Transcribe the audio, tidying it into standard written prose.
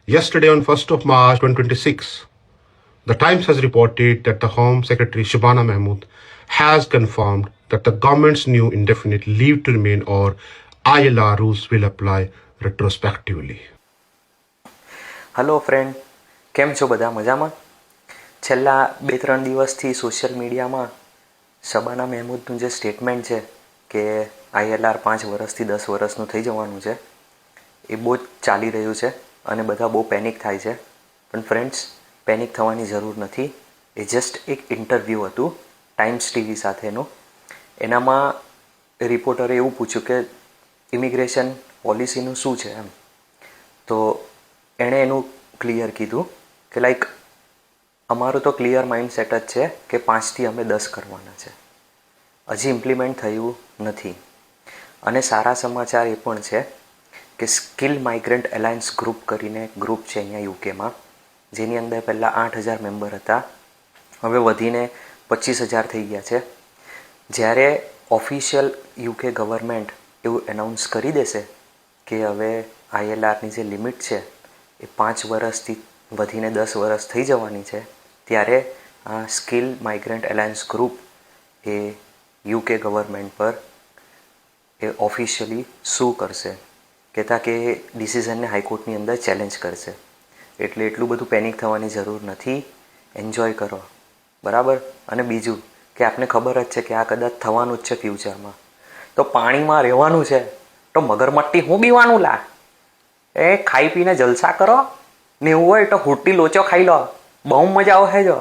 Yesterday, on 1st of March 2026, the Times has reported that the Home Secretary Shabana Mahmood has confirmed that the government's new indefinite leave to remain or ILR rules will apply retrospectively. Hello friend, કેમ છો બધા? મજામાં? છેલ્લા 2-3 દિવસથી social મીડિયામાં શબાના મહેમૂદનું જે statement છે કે ILR 5 વર્ષથી 10 વર્ષનું થઈ જવાનું છે એ બહુ જ ચાલી રહ્યું છે અને બધા બહુ પેનિક થાય છે. પણ ફ્રેન્ડ્સ, પેનિક થવાની જરૂર નથી. એ જસ્ટ એક ઇન્ટરવ્યૂ હતું ટાઈમ્સ ટીવી સાથેનું. એનામાં રિપોર્ટરે એવું પૂછ્યું કે ઇમિગ્રેશન પોલિસીનું શું છે એમ. તો એણે એનું ક્લિયર કીધું કે અમારું તો ક્લિયર માઇન્ડ સેટ જ છે કે 5થી અમે 10 કરવાના છે. હજી ઇમ્પ્લિમેન્ટ થયું નથી. અને સારા સમાચાર એ પણ છે કે સ્કિલ માઇગ્રન્ટ એલાયન્સ ગ્રુપ કરીને એક ગ્રુપ છે અહીંયા યુકેમાં, જેની અંદર પહેલાં 8,000 મેમ્બર હતા, હવે વધીને 25,000 થઈ ગયા છે. જ્યારે ઓફિશિયલ યુકે ગવર્મેન્ટ એવું એનાઉન્સ કરી દેશે કે હવે ILRની જે લિમિટ છે એ 5 વર્ષથી વધીને 10 વર્ષ થઈ જવાની છે, ત્યારે આ સ્કિલ માઇગ્રન્ટ એલાયન્સ ગ્રુપ એ યુકે ગવર્મેન્ટ પર એ ઓફિશિયલી શું કરશે, કહેતા કે એ ડિસિઝનને હાઈકોર્ટની અંદર ચેલેન્જ કરશે. એટલે એટલું બધું પેનિક થવાની જરૂર નથી. એન્જોય કરો, બરાબર? અને બીજું કે આપને ખબર જ છે કે આ કદાચ થવાનું જ છે ફ્યુચરમાં. તો પાણીમાં રહેવાનું છે તો મગરમટ્ટી હું બીવાનું લા? એ ખાઈ પીને જલસા કરો ને એવું હોય તો હુટ્ટી લોચો ખાઈ લો, બહુ મજા આવે જો.